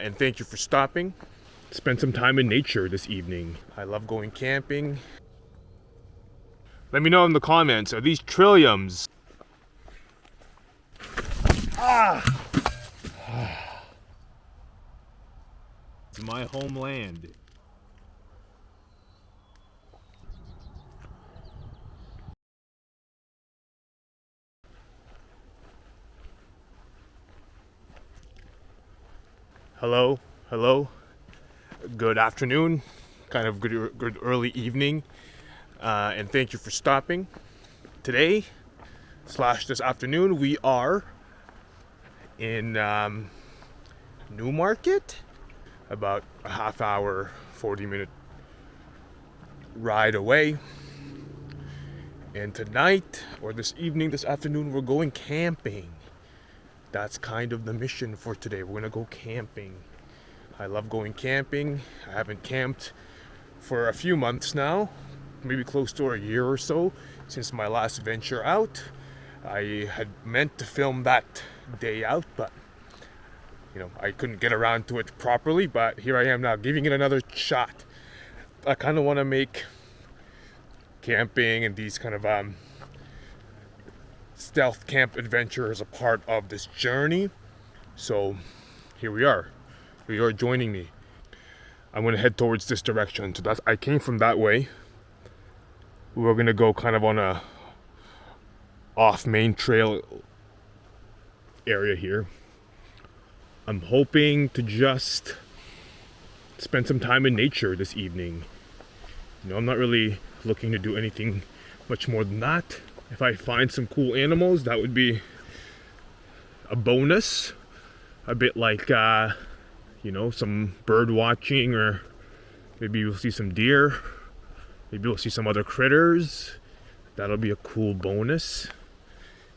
And thank you for stopping. Spend some time in nature this evening. I love going camping. Let me know in the comments, are these trilliums? It's my homeland. Hello, hello. Good afternoon, kind of good early evening, and thank you for stopping. Today / this afternoon, we are in Newmarket, about a half hour, 40-minute ride away. And tonight, or this evening, this afternoon, we're going camping. That's kind of the mission for today. We're gonna go camping. I love going camping. I haven't camped for a few months now, maybe close to a year or so since my last venture out. I had meant to film that day out, but I couldn't get around to it properly, but here I am now giving it another shot. I kind of want to make camping and these kind of stealth camp adventures a part of this journey. So here we are. You're joining me. I'm gonna head towards this direction. So I came from that way. We're gonna go kind of on a off main trail area here. I'm hoping to just spend some time in nature this evening. I'm not really looking to do anything much more than that. If I find some cool animals, that would be a bonus. A bit like, some bird watching, or maybe we'll see some deer. Maybe we'll see some other critters. That'll be a cool bonus.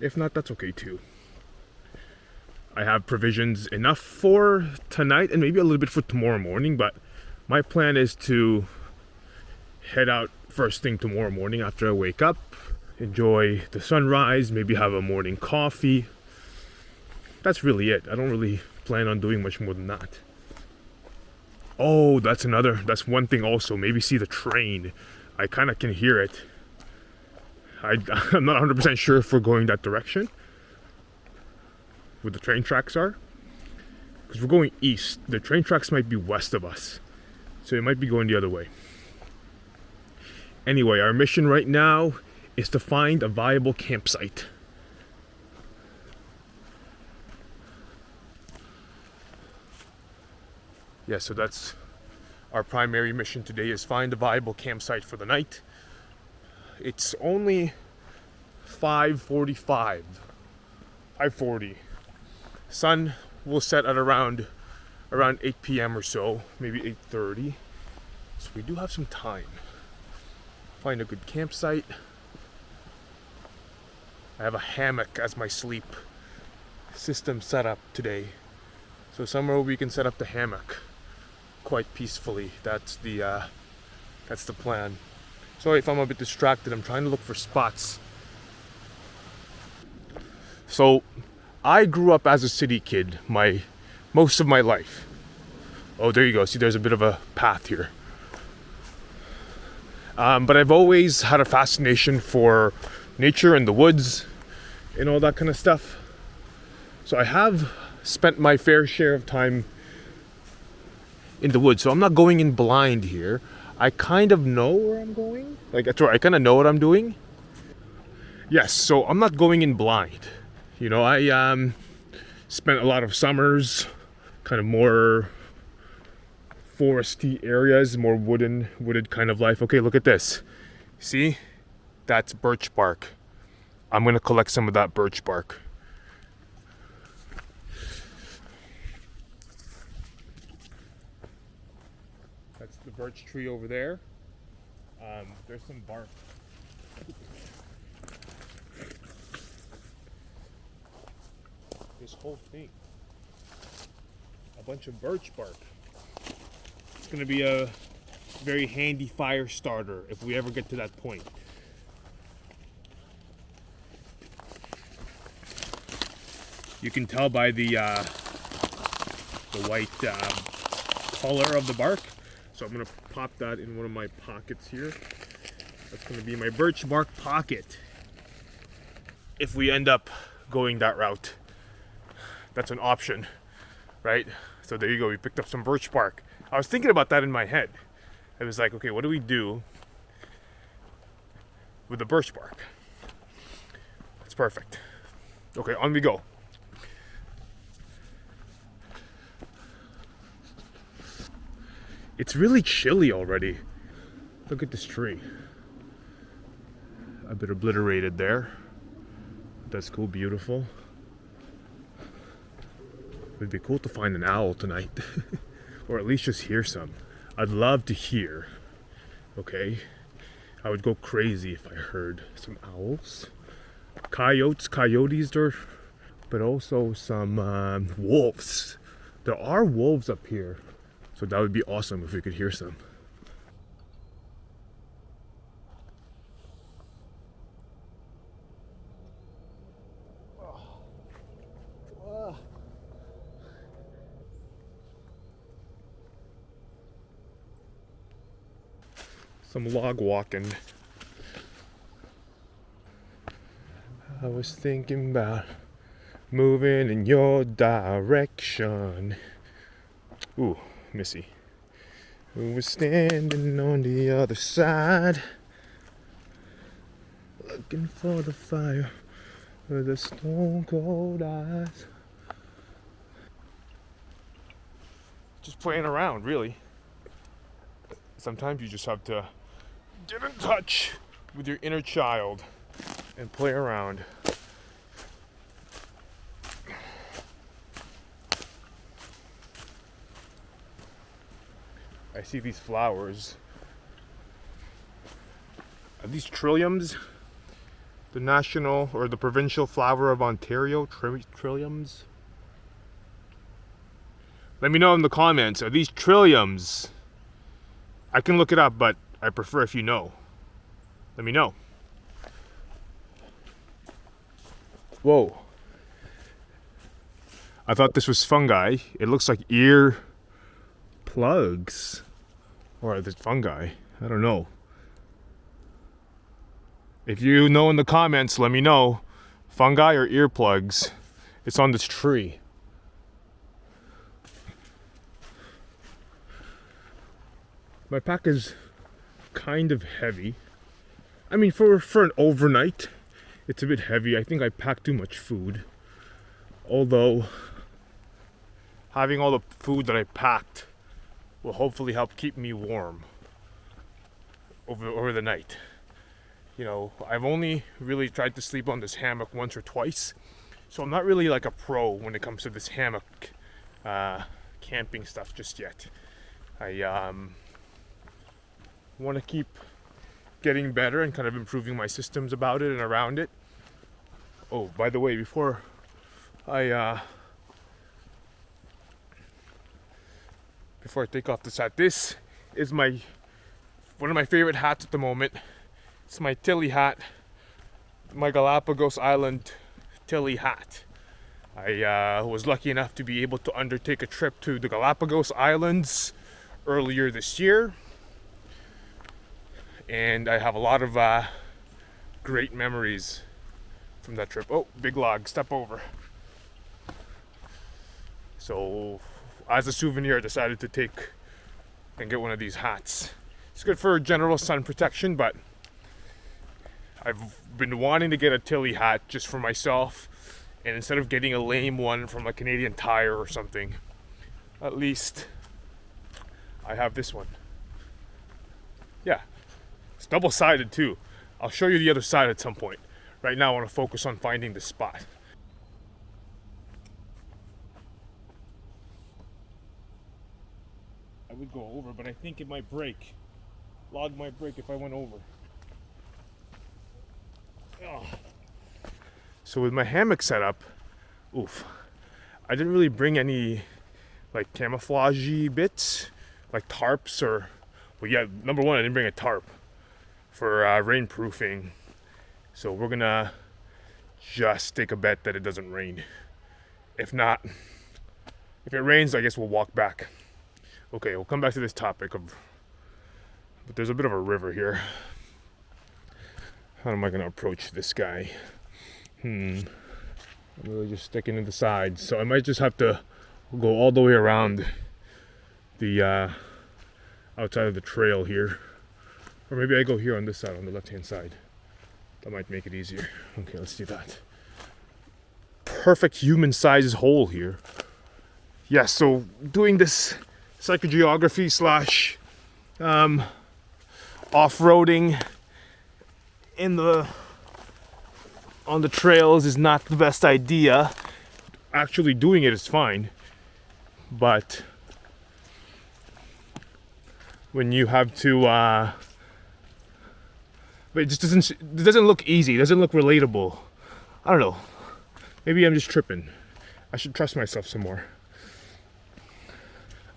If not, that's okay too. I have provisions enough for tonight and maybe a little bit for tomorrow morning, but my plan is to head out first thing tomorrow morning after I wake up, enjoy the sunrise, maybe have a morning coffee. That's really it. I don't really plan on doing much more than that. Oh, that's one thing also. Maybe see the train. I kind of can hear it. I'm not 100% sure if we're going that direction, where the train tracks are. Because we're going east. The train tracks might be west of us. So it might be going the other way. Anyway, our mission right now is to find a viable campsite. Yeah, so that's our primary mission today, is find a viable campsite for the night. It's only 5:45, 5:40. Sun will set at around 8 p.m. or so, maybe 8:30. So we do have some time. Find a good campsite. I have a hammock as my sleep system set up today. So somewhere we can set up the hammock quite peacefully. That's the plan. Sorry if I'm a bit distracted. I'm trying to look for spots. So I grew up as a city kid most of my life. Oh, there you go. See, there's a bit of a path here. But I've always had a fascination for nature and the woods and all that kind of stuff. So I have spent my fair share of time in the woods. So I'm not going in blind here. I kind of know where I'm going. I kind of know what I'm doing. Yes, so I'm not going in blind. I spent a lot of summers kind of more foresty areas, more wooded kind of life. Okay, look at this. See? That's birch bark. I'm going to collect some of that birch bark. That's the birch tree over there. There's some bark. This whole thing. A bunch of birch bark. It's going to be a very handy fire starter if we ever get to that point. You can tell by the the white color of the bark. So I'm gonna pop that in one of my pockets here. That's gonna be my birch bark pocket. If we end up going that route, that's an option, right? So there you go, we picked up some birch bark. I was thinking about that in my head. I was like, okay, what do we do with the birch bark? That's perfect. Okay, on we go. It's really chilly already. Look at this tree. A bit obliterated there. That's cool, beautiful. It'd be cool to find an owl tonight. Or at least just hear some. I'd love to hear. Okay? I would go crazy if I heard some owls. Coyotes, but also some wolves. There are wolves up here. So that would be awesome if we could hear some. Some log walking. I was thinking about moving in your direction. Ooh, Missy. Who was standing on the other side, looking for the fire with the stone cold eyes. Just playing around, really. Sometimes you just have to get in touch with your inner child and play around. I see these flowers. Are these trilliums? The national or the provincial flower of Ontario? Trilliums? Let me know in the comments. Are these trilliums? I can look it up, but I prefer if you know. Let me know. Whoa. I thought this was fungi. It looks like ear plugs. Or is it fungi? I don't know. If you know in the comments, let me know. Fungi or earplugs. It's on this tree. My pack is kind of heavy. I mean, for an overnight, it's a bit heavy. I think I packed too much food. Although, having all the food that I packed will hopefully help keep me warm over the night. You know, I've only really tried to sleep on this hammock once or twice, so I'm not really like a pro when it comes to this hammock camping stuff just yet. I want to keep getting better and kind of improving my systems about it and around it. Oh, by the way, before I take off this hat, this is one of my favorite hats at the moment. It's my Tilly hat, my Galapagos Island Tilly hat. I was lucky enough to be able to undertake a trip to the Galapagos Islands earlier this year, and I have a lot of great memories from that trip. Oh, big log, step over. So, as a souvenir, I decided to take and get one of these hats. It's good for general sun protection, but I've been wanting to get a Tilly hat just for myself, and instead of getting a lame one from a Canadian Tire or something, at least I have this one. Yeah, it's double-sided too. I'll show you the other side at some point. Right now I want to focus on finding the spot. I would go over, but I think it might break. Log might break if I went over. Oh. So with my hammock setup, I didn't really bring any like camouflage-y bits, like tarps or, well, yeah, number one, I didn't bring a tarp for rainproofing. So we're gonna just take a bet that it doesn't rain. If not, If it rains, I guess we'll walk back. Okay, we'll come back to this topic of, but there's a bit of a river here. How am I gonna approach this guy? I'm really just sticking to the sides, so I might just have to go all the way around the outside of the trail here. Or maybe I go here on this side, on the left-hand side. That might make it easier. Okay, let's do that. Perfect human-sized hole here. Yeah, so doing this psychogeography slash off-roading on the trails is not the best idea. Actually doing it is fine, but when you have to but it just doesn't look easy. It doesn't look relatable. I don't know. Maybe I'm just tripping. I should trust myself some more.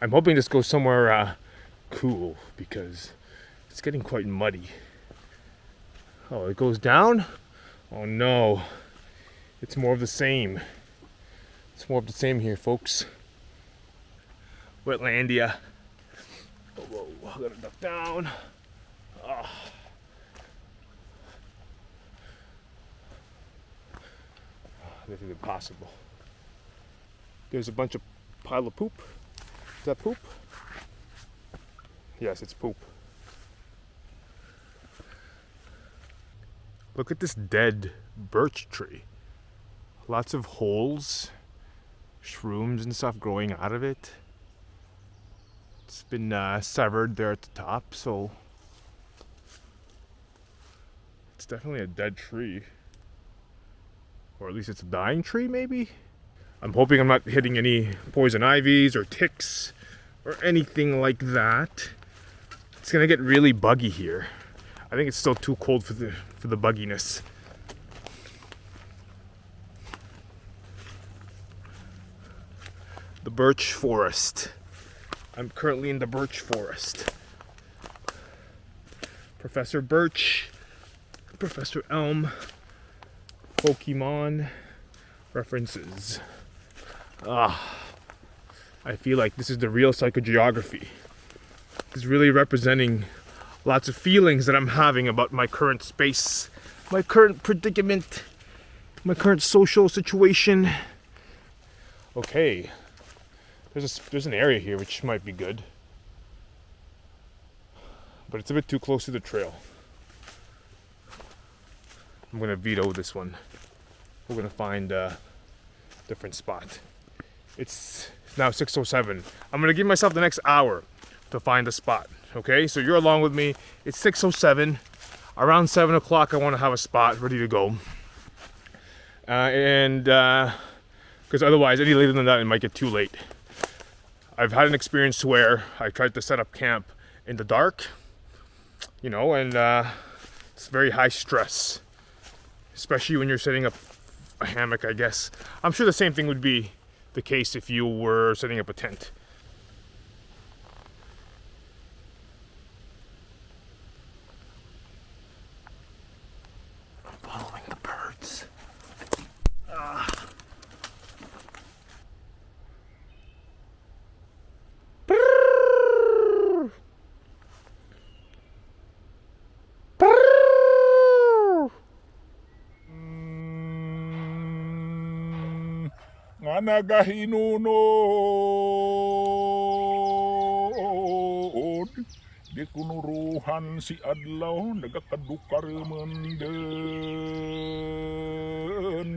I'm hoping this goes somewhere cool because it's getting quite muddy. Oh, it goes down? Oh no. It's more of the same. It's more of the same here, folks. Wetlandia. Whoa, I gotta duck down. Oh. This is impossible. There's a bunch of pile of poop. Is that poop? Yes, it's poop. Look at this dead birch tree. Lots of holes, shrooms and stuff growing out of it. It's been severed there at the top, so it's definitely a dead tree. Or at least it's a dying tree, maybe? I'm hoping I'm not hitting any poison ivies or ticks or anything like that. It's gonna get really buggy here. I think it's still too cold for the bugginess. The birch forest. I'm currently in the birch forest. Professor Birch, Professor Elm, Pokemon references. I feel like this is the real psychogeography. It's really representing lots of feelings that I'm having about my current space, my current predicament, my current social situation. Okay, there's an area here which might be good, but it's a bit too close to the trail. I'm gonna veto this one. We're gonna find a different spot. It's now 6:07. I'm gonna give myself the next hour to find a spot. Okay, so you're along with me. It's 6:07. Around 7 o'clock, I want to have a spot ready to go. Because otherwise, any later than that, it might get too late. I've had an experience where I tried to set up camp in the dark, and it's very high stress, especially when you're setting up a hammock, I guess. I'm sure the same thing would be the case if you were setting up a tent. I'm following the birds. Nga nagahinunod di kunuruhan si adlaw nagakadukar menden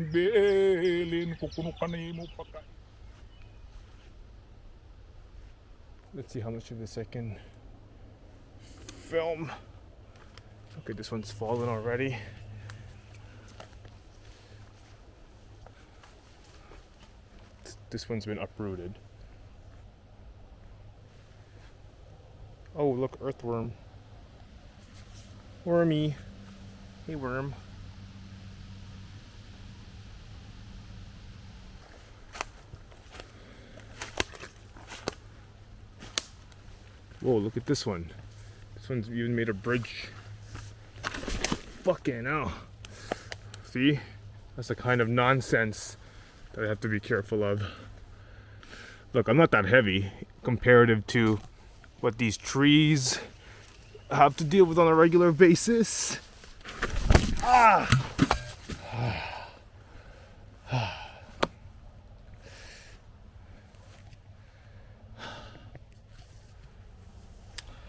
belin kukuno kanimo paka. Let's see how much of this I can film. Okay, this one's fallen already. This one's been uprooted. Oh, look, earthworm. Wormy. Hey, worm. Whoa, look at this one. This one's even made a bridge. Fucking hell. See? That's the kind of nonsense that I have to be careful of. Look, I'm not that heavy comparative to what these trees have to deal with on a regular basis. Ah!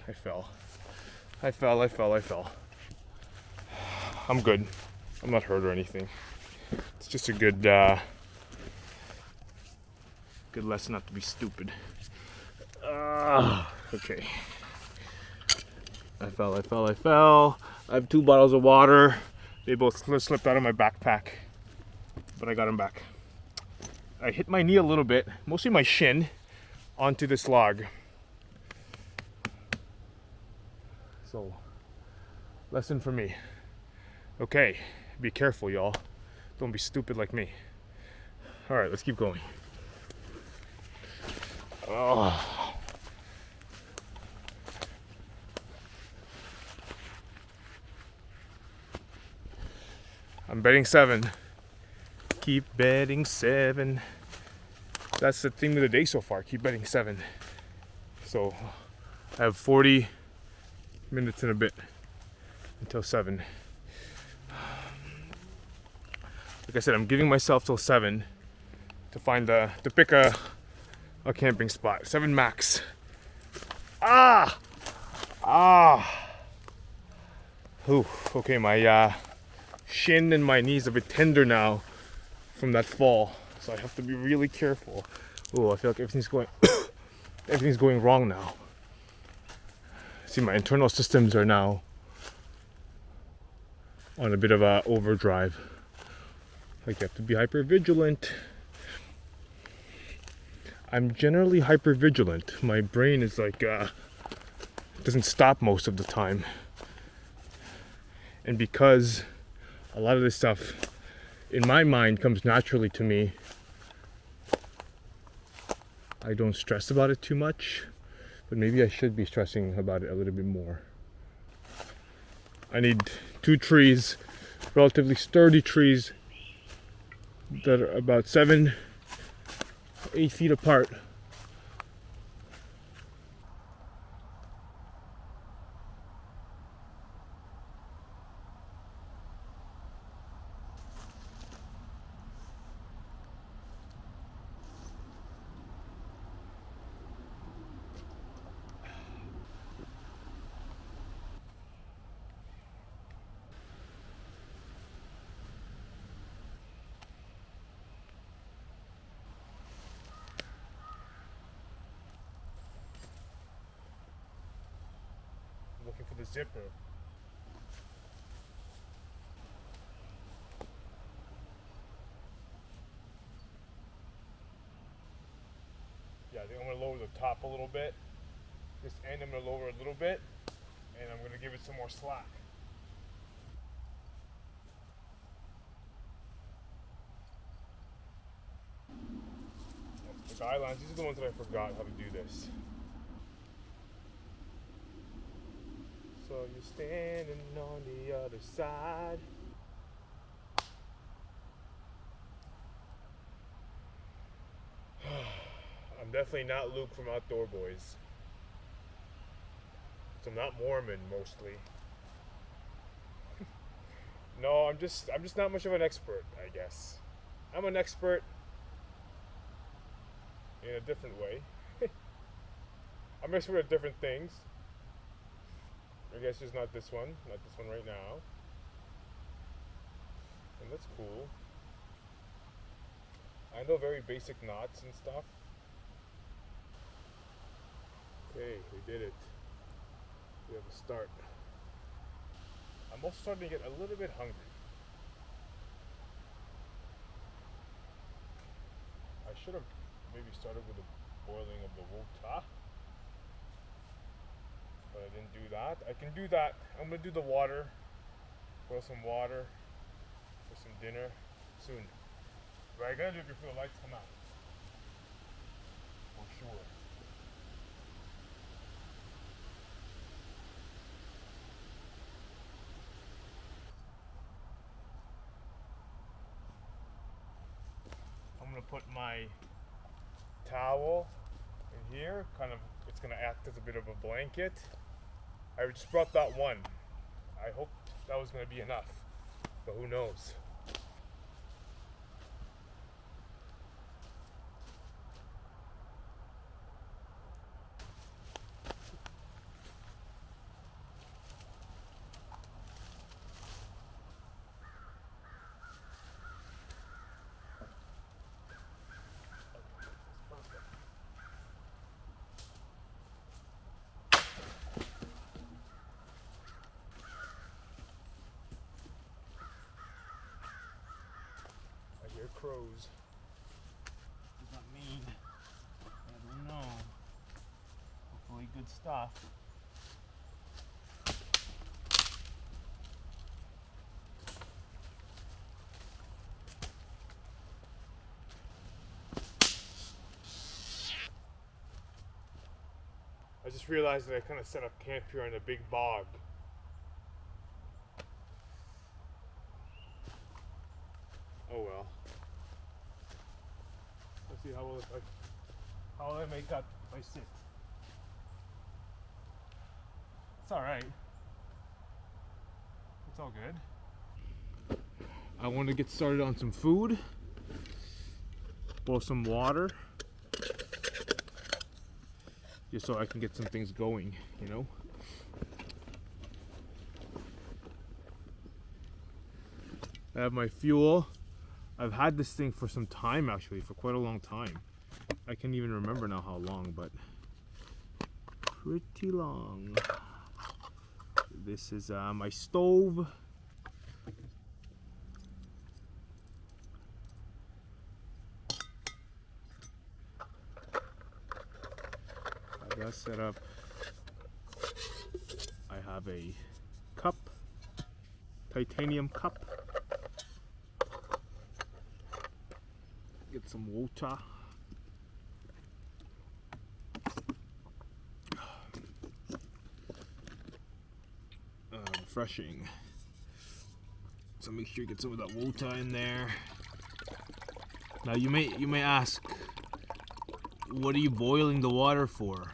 I fell. I'm good. I'm not hurt or anything. It's just a good lesson not to be stupid. Okay. I fell. I have 2 bottles of water. They both slipped out of my backpack, but I got them back. I hit my knee a little bit, mostly my shin, onto this log. So, lesson for me. Okay, be careful, y'all. Don't be stupid like me. All right, let's keep going. Oh. I'm betting 7. Keep betting 7. That's the theme of the day so far. Keep betting 7. So I have 40 minutes and a bit until 7. Like I said, I'm giving myself till 7 to pick a camping spot. 7 max. Ooh, okay, my shin and my knees are a bit tender now from that fall, so I have to be really careful. Oh, I feel like everything's going wrong now. See, my internal systems are now on a bit of a overdrive. Like, you have to be hyper vigilant. I'm generally hyper vigilant. My brain is like doesn't stop most of the time, and because a lot of this stuff in my mind comes naturally to me, I don't stress about it too much, but maybe I should be stressing about it a little bit more. I need 2 trees, relatively sturdy trees that are about 7-8 feet apart. Looking for the zipper. Yeah, I think I'm gonna lower the top a little bit. This end I'm gonna lower a little bit, and I'm gonna give it some more slack. The guy lines, these are the ones that I forgot how to do this. So you're standing on the other side. I'm definitely not Luke from Outdoor Boys. So I'm not Mormon mostly. No, I'm just not much of an expert, I guess. I'm an expert in a different way. I'm an expert at different things. I guess just not this one right now. And that's cool. I know very basic knots and stuff. Okay, we did it. We have a start. I'm also starting to get a little bit hungry. I should have maybe started with the boiling of the wota, but I didn't do that. I can do that. I'm gonna do the water. Boil some water for some dinner soon. But I gotta do it before the lights come out. For sure. I'm gonna put my towel in here. Kind of, it's gonna act as a bit of a blanket. I just brought that one. I hoped that was gonna be enough, but who knows? Crows. Does not mean, I don't know. Hopefully good stuff. I just realized that I kind of set up camp here in a big bog. Oh well. Let's see how will I make that if I sit. It's all right. It's all good. I want to get started on some food, boil some water, just so I can get some things going, you know. I have my fuel. I've had this thing for some time, actually, for quite a long time. I can't even remember now how long, but pretty long. This is my stove. I've got set up. I have a cup, titanium cup. Get some water. Refreshing. So make sure you get some of that water in there. Now you may ask, what are you boiling the water for?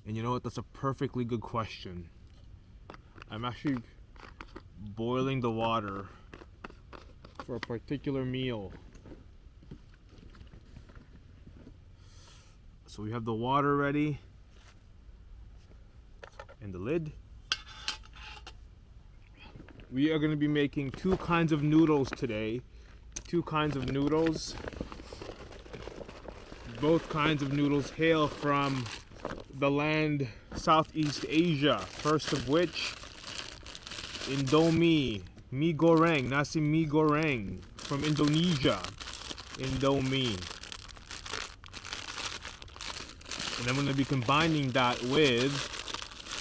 And you know what? That's a perfectly good question. I'm actually boiling the water for a particular meal. So we have the water ready and the lid. We are going to be making two kinds of noodles today. Two kinds of noodles. Both kinds of noodles hail from the land Southeast Asia. First of which, Indomie, mie goreng, nasi mie goreng from Indonesia. Indomie. And I'm going to be combining that with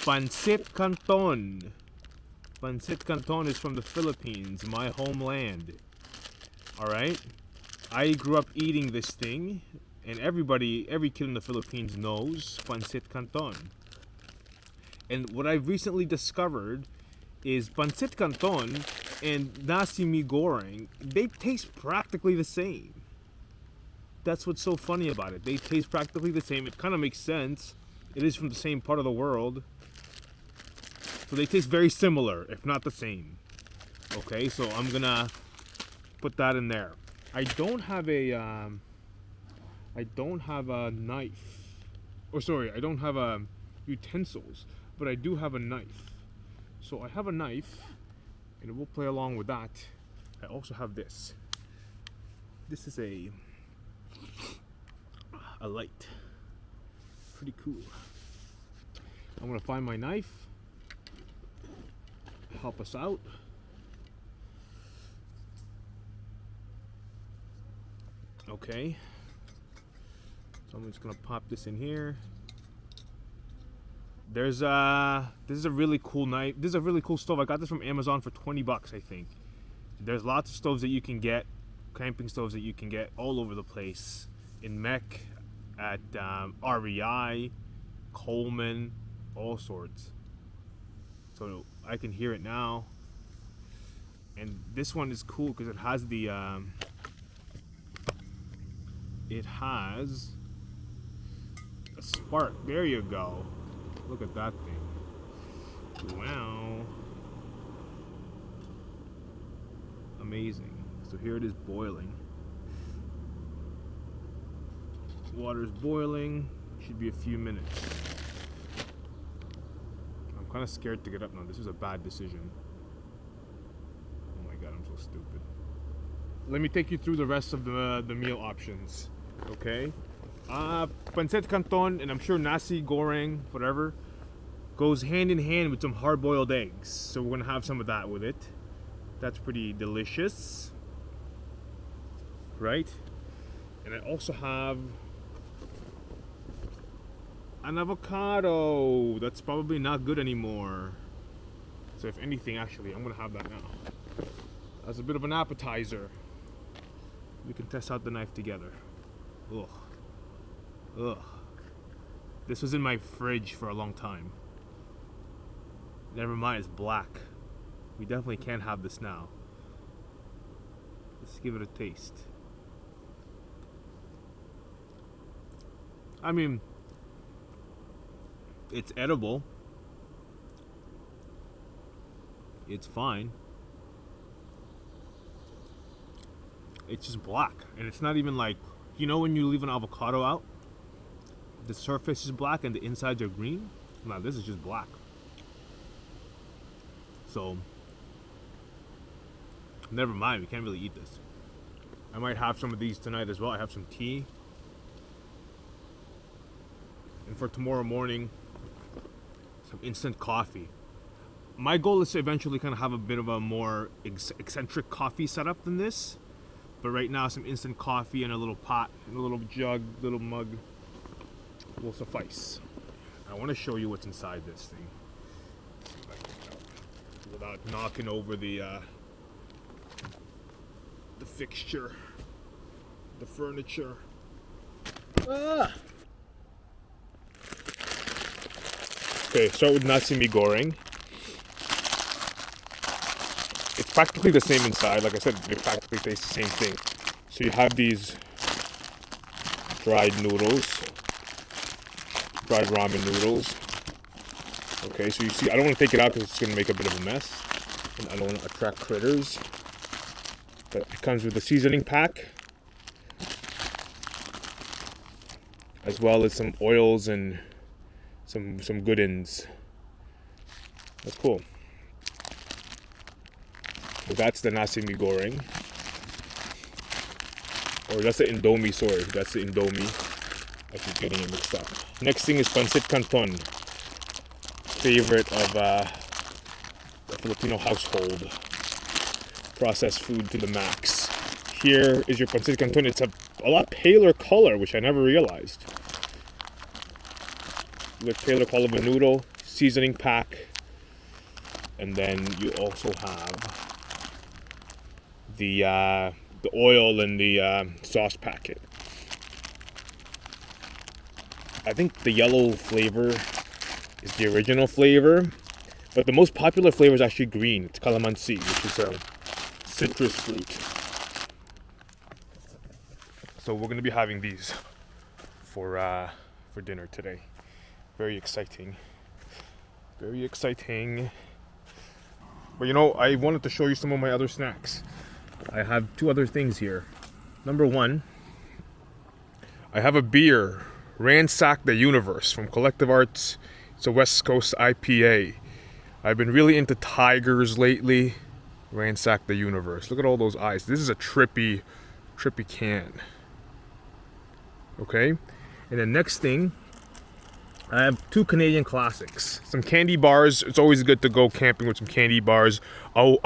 pancit canton. Pancit canton is from the Philippines, my homeland. Alright? I grew up eating this thing, and every kid in the Philippines knows pancit canton. And what I've recently discovered is pancit canton and nasi mie goreng, they taste practically the same. That's what's so funny about it. They taste practically the same. It kind of makes sense. It is from the same part of the world. So they taste very similar, if not the same. Okay, so I'm gonna put that in there. I don't have a knife. Oh, sorry, I don't have utensils, but I do have a knife. So I have a knife, and we'll play along with that. I also have this. This is a light. Pretty cool. I'm gonna find my knife. Help us out. Okay. So I'm just gonna pop this in here. This is a really cool knife. This is a really cool stove. I got this from Amazon for 20 bucks, I think. There's lots of stoves that you can get, camping stoves that you can get all over the place. In Mech, at REI, Coleman, all sorts. So I can hear it now. And this one is cool because it has the it has a spark. There you go. Look at that thing. Wow. Amazing. So here it is boiling. Water's boiling. Should be a few minutes. I'm kind of scared to get up now. This was a bad decision. Oh my god, I'm so stupid. Let me take you through the rest of the meal options. Okay? Pancit canton, and I'm sure nasi goreng, whatever, goes hand in hand with some hard-boiled eggs. So we're gonna have some of that with it. That's pretty delicious. Right? And I also have an avocado. That's probably not good anymore. So if anything, actually, I'm gonna have that now. As a bit of an appetizer. We can test out the knife together. Ugh. Ugh. This was in my fridge for a long time. Never mind, it's black. We definitely can't have this now. Let's give it a taste. I mean, it's edible. It's fine. It's just black. And it's not even like, you know when you leave an avocado out? The surface is black and the insides are green? No, this is just black. So, never mind, we can't really eat this. I might have some of these tonight as well. I have some tea. And for tomorrow morning, some instant coffee. My goal is to eventually kind of have a bit of a more eccentric coffee setup than this. But right now, some instant coffee in a little pot, in a little jug, little mug will suffice. I want to show you what's inside this thing. See if I can get it out without knocking over the fixture, the furniture. Ah! Okay, start with nasi mi goreng. It's practically the same inside. Like I said, they practically taste the same thing. So you have these dried noodles, dried ramen noodles. Okay, so you see, I don't want to take it out because it's going to make a bit of a mess. And I don't want to attract critters. But it comes with a seasoning pack, as well as some oils and some good ends. That's cool. So that's the nasi mi goreng. Or that's the indomie, sorry. That's the indomie. I keep getting it mixed up. Next thing is pancit canton. Favorite of the Filipino household. Processed food to the max. Here is your pancit canton. It's a lot paler color, which I never realized. The paler color of a noodle, seasoning pack, and then you also have the oil and the sauce packet. I think the yellow flavor is the original flavor, but the most popular flavor is actually green. It's calamansi, which is a citrus fruit. So we're gonna be having these for dinner today. Very exciting. Very exciting. But you know, I wanted to show you some of my other snacks. I have two other things here. Number one, I have a beer, Ransack the Universe from Collective Arts. It's a West Coast IPA. I've been really into tigers lately. Ransack the Universe. Look at all those eyes. This is a trippy can. Okay? And the next thing, I have two Canadian classics. Some candy bars. It's always good to go camping with some candy bars. An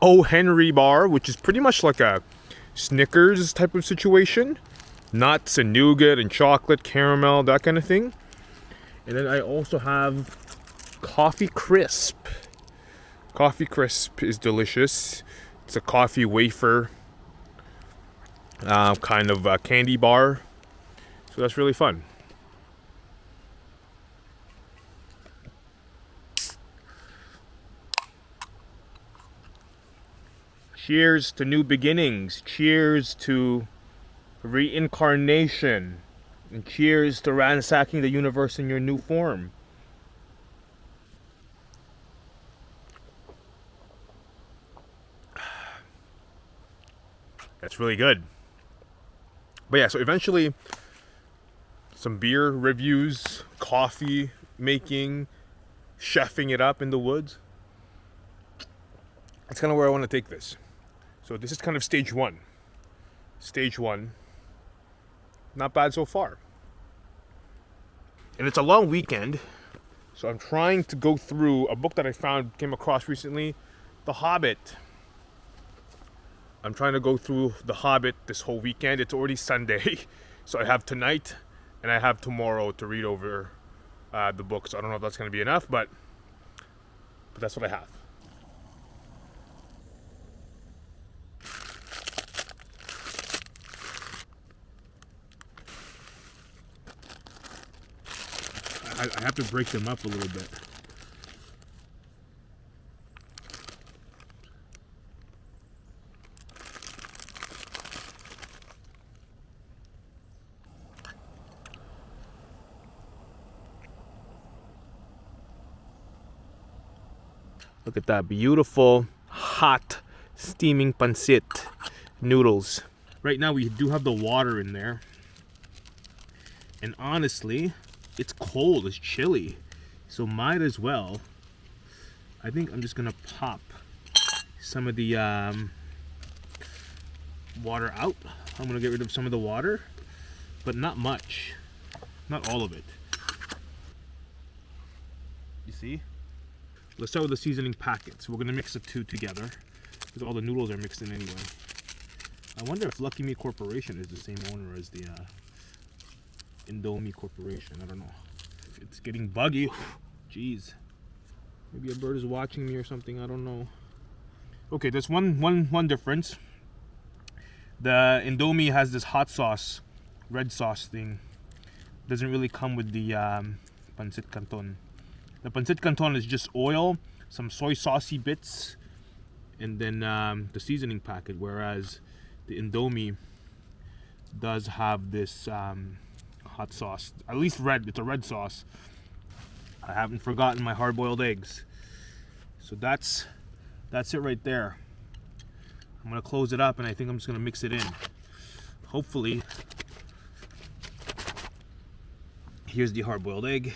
O. Henry bar, which is pretty much like a Snickers type of situation. Nuts and nougat and chocolate, caramel, that kind of thing. And then I also have Coffee Crisp. Coffee Crisp is delicious. It's a coffee wafer kind of candy bar. So that's really fun. Cheers to new beginnings. Cheers to reincarnation. And cheers to ransacking the universe in your new form. That's really good. But yeah, so eventually some beer reviews, coffee making, chefing it up in the woods. That's kind of where I want to take this. So this is kind of stage one. Stage one. Not bad so far. And it's a long weekend. So I'm trying to go through a book that I came across recently, The Hobbit. I'm trying to go through The Hobbit this whole weekend. It's already Sunday. So I have tonight and I have tomorrow to read over the book. So I don't know if that's going to be enough, but that's what I have. I have to break them up a little bit. Look at that beautiful, hot, steaming pancit noodles. Right now we do have the water in there. And honestly, it's cold, it's chilly. So might as well, I think I'm just gonna pop some of the water out. I'm gonna get rid of some of the water, but not much. Not all of it. You see? Let's start with the seasoning packets. We're gonna mix the two together because all the noodles are mixed in anyway. I wonder if Lucky Me Corporation is the same owner as the Indomie Corporation. I don't know. It's getting buggy. Jeez. Maybe a bird is watching me or something. I don't know. Okay, there's one difference. The Indomie has this hot sauce, red sauce thing. Doesn't really come with the pancit canton. The pancit canton is just oil, some soy saucy bits, and then the seasoning packet. Whereas the Indomie does have this hot sauce, at least red. It's a red sauce. I haven't forgotten my hard-boiled eggs. So that's it right there. I'm gonna close it up, and I think I'm just gonna mix it in. Hopefully, here's the hard-boiled egg.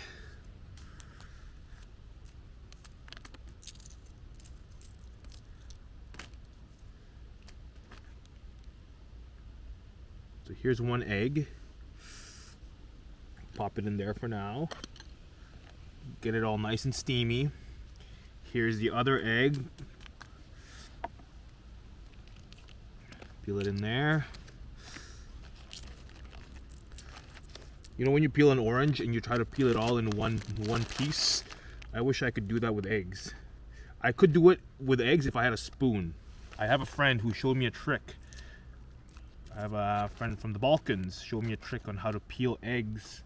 So here's one egg. Pop it in there for now. Get it all nice and steamy. Here's the other egg. Peel it in there. You know when you peel an orange and you try to peel it all in one piece? I wish I could do that with eggs. I could do it with eggs if I had a spoon. I have a friend who showed me a trick. I have a friend from the Balkans showed me a trick on how to peel eggs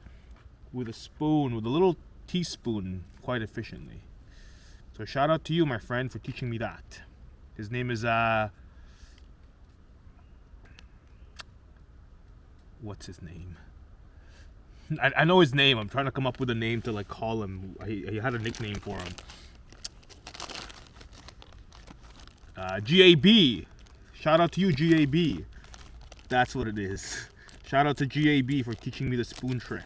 with a spoon, with a little teaspoon, quite efficiently. So shout out to you, my friend, for teaching me that. His name is what's his name? I know his name. I'm trying to come up with a name to like call him. He had a nickname for him. GAB. Shout out to you, GAB. That's what it is. Shout out to GAB for teaching me the spoon trick.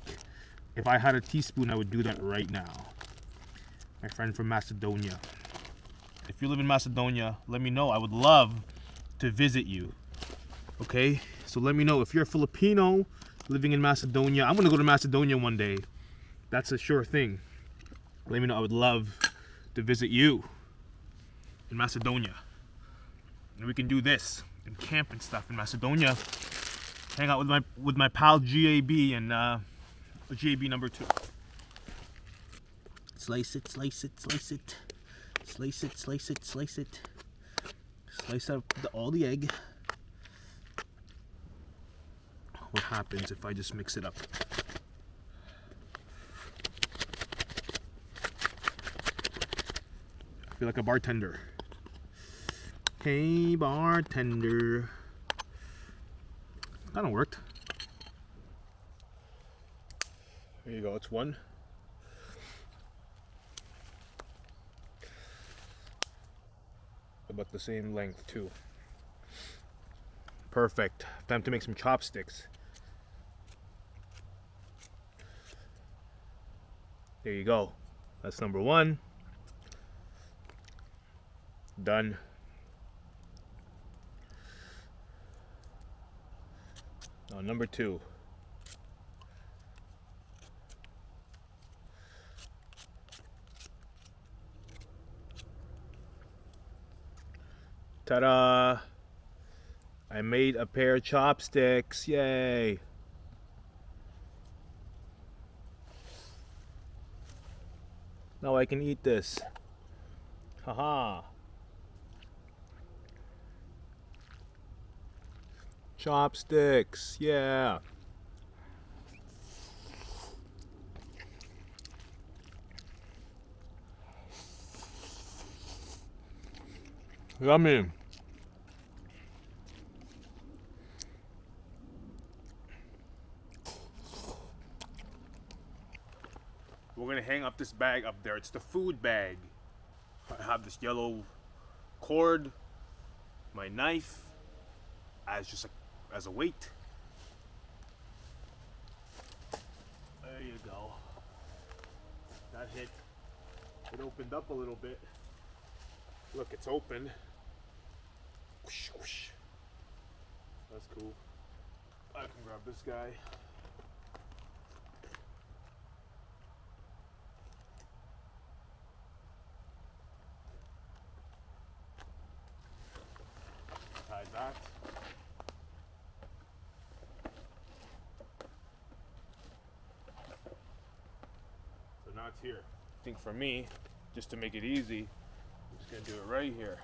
If I had a teaspoon, I would do that right now. My friend from Macedonia. If you live in Macedonia, let me know. I would love to visit you. Okay? So let me know. If you're a Filipino living in Macedonia, I'm going to go to Macedonia one day. That's a sure thing. Let me know. I would love to visit you in Macedonia. And we can do this and camp and stuff in Macedonia. Hang out with my pal GAB and GAB number 2. Slice it, slice it, slice it. Slice it, slice it, slice it. Slice out all the egg. What happens if I just mix it up? I feel like a bartender. Hey, bartender. That don't work. There you go, it's one. About the same length too. Perfect. Time to make some chopsticks. There you go. That's number one. Done. Now number two. Ta-da! I made a pair of chopsticks. Yay! Now I can eat this. Haha! Chopsticks, yeah! Yummy! We're gonna hang up this bag up there. It's the food bag. I have this yellow cord, my knife, as a weight. There you go. That hit. It opened up a little bit. Look, it's open. Whoosh, whoosh. That's cool. I can grab this guy. Tie that. So now it's here. I think for me, just to make it easy, I'm just gonna do it right here.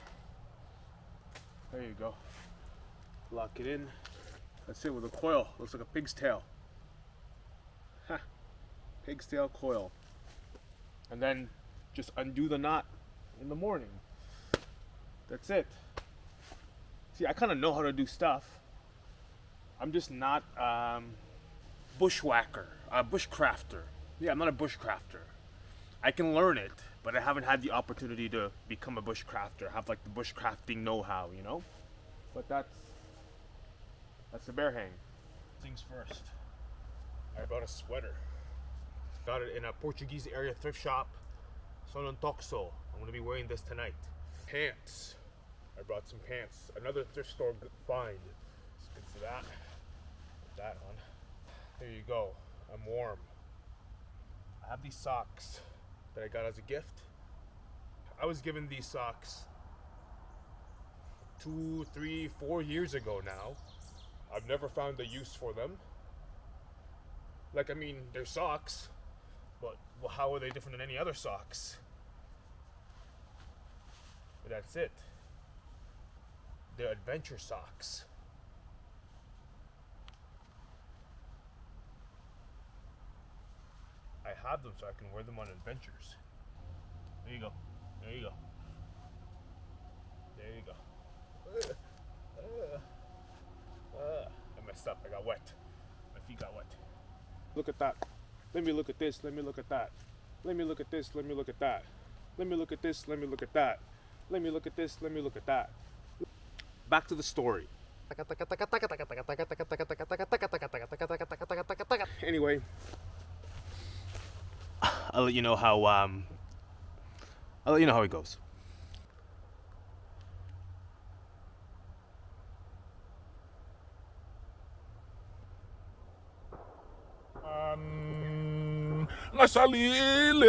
There you go. Lock it in. That's it with a coil. Looks like a pig's tail. Ha! Pig's tail coil. And then just undo the knot in the morning. That's it. See, I kind of know how to do stuff. I'm just not bushwhacker, bushcrafter. Yeah, I'm not a bushcrafter. I can learn it, but I haven't had the opportunity to become a bushcrafter, have like the bushcrafting know-how, you know? But that's the bear hang. Things first. I bought a sweater. Got it in a Portuguese area thrift shop. Sonon Toxo. I'm gonna be wearing this tonight. Pants. I brought some pants. Another thrift store find. It's good for that. Put that on. There you go. I'm warm. I have these socks that I got as a gift. I was given these socks 2, 3, 4 years ago now. I've never found a use for them. Like, I mean, they're socks, but well, how are they different than any other socks? But that's it. They're adventure socks. I have them so I can wear them on adventures. There you go. There you go. There you go. I messed up. I got wet. My feet got wet. Look at that. Let me look at this. Let me look at that. Let me look at this. Let me look at that. Let me look at this. Let me look at that. Let me look at this. Let me look at that. Back to the story. Anyway, I'll let you know how it goes. Nasa lili,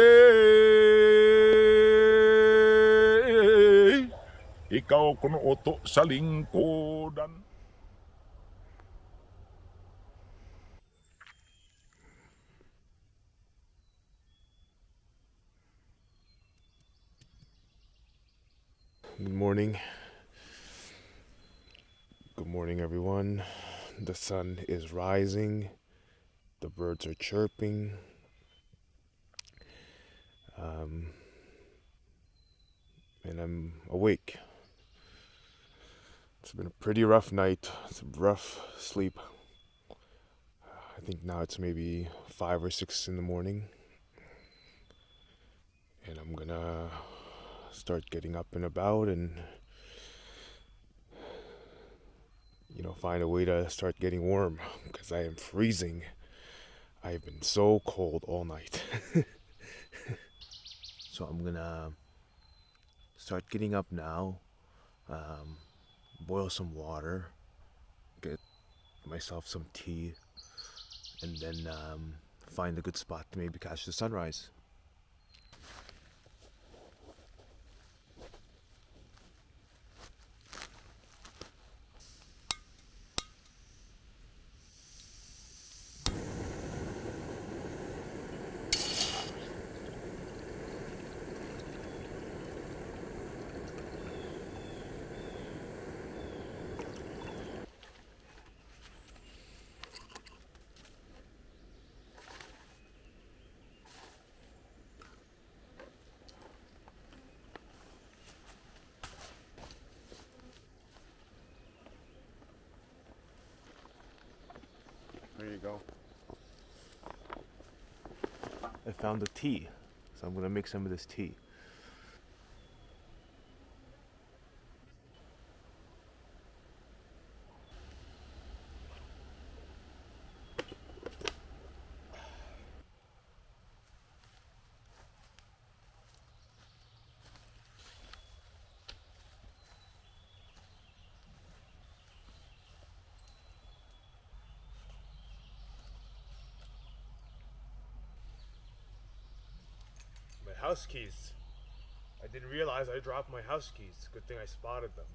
ikaw kuno oto sa lingkodan. Good morning. Good morning, everyone. The sun is rising. The birds are chirping. And I'm awake. It's been a pretty rough night. It's a rough sleep. I think now it's maybe 5 or 6 in the morning, and I'm gonna start getting up and about and find a way to start getting warm because I am freezing. I have been so cold all night. So I'm gonna start getting up now, boil some water, get myself some tea, and then find a good spot to maybe catch the sunrise. There you go. I found the tea, so I'm gonna make some of this tea. My house keys. I didn't realize I dropped my house keys. Good thing I spotted them.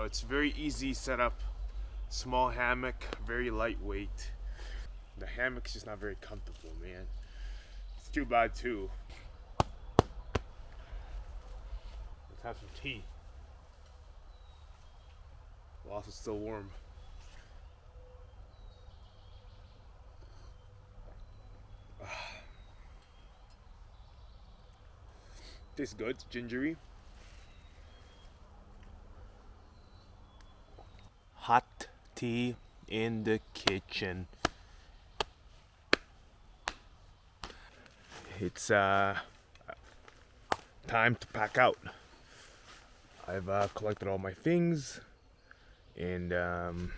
It's very easy setup. Small hammock, very lightweight. The hammock's just not very comfortable, man. It's too bad too. Let's have some tea. Whilst it's still warm. Tastes good, it's gingery. Hot tea in the kitchen. It's time to pack out. I've collected all my things, and I'm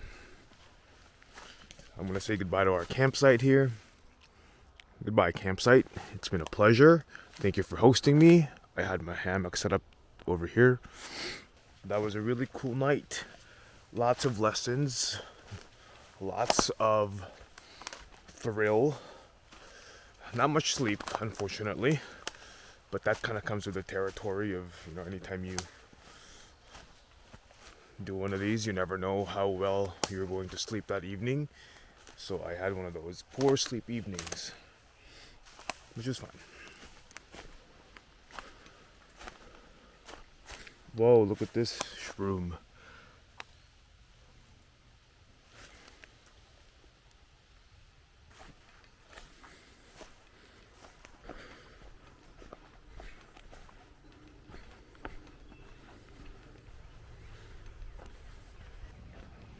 gonna say goodbye to our campsite here. Goodbye, campsite. It's been a pleasure. Thank you for hosting me. I had my hammock set up over here. That was a really cool night. Lots of lessons, lots of thrill. Not much sleep, unfortunately, but that kind of comes with the territory of, anytime you do one of these, you never know how well you're going to sleep that evening. So I had one of those poor sleep evenings, which is fine. Whoa, look at this shroom.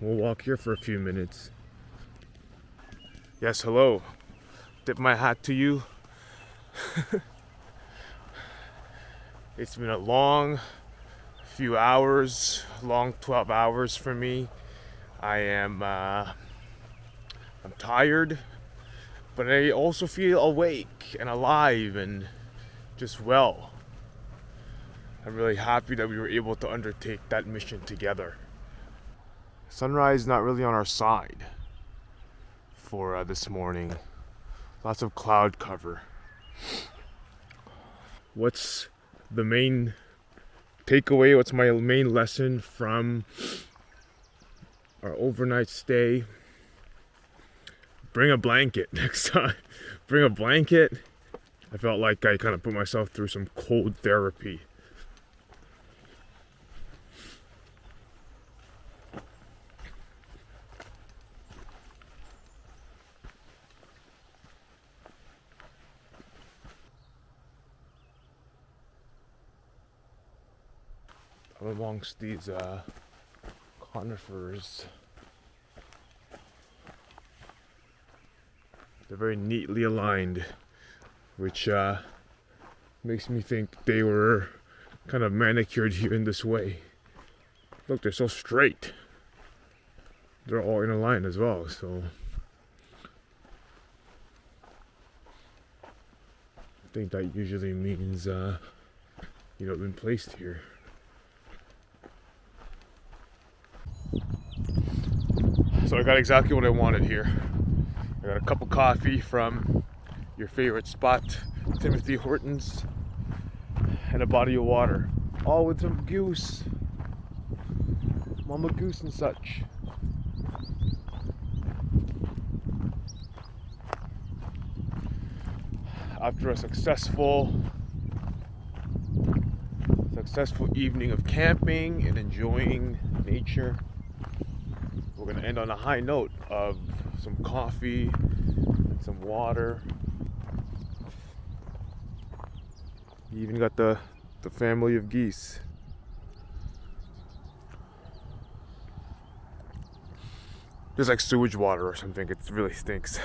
We'll walk here for a few minutes. Yes, hello. Tip my hat to you. It's been a long few hours, long 12 hours for me. I'm tired, but I also feel awake and alive and just well. I'm really happy that we were able to undertake that mission together. Sunrise not really on our side for this morning. Lots of cloud cover. What's the main takeaway? What's my main lesson from our overnight stay? Bring a blanket next time. Bring a blanket. I felt like I kind of put myself through some cold therapy. Amongst these conifers. They're very neatly aligned, which makes me think they were kind of manicured here in this way. Look, they're so straight. They're all in a line as well, so I think that usually means been placed here. So I got exactly what I wanted here. I got a cup of coffee from your favorite spot, Timothy Hortons, and a bottle of water, all with some goose, mama goose and such. After a successful evening of camping and enjoying nature, we're going to end on a high note of some coffee and some water. You even got the family of geese. Just like sewage water or something. It really stinks.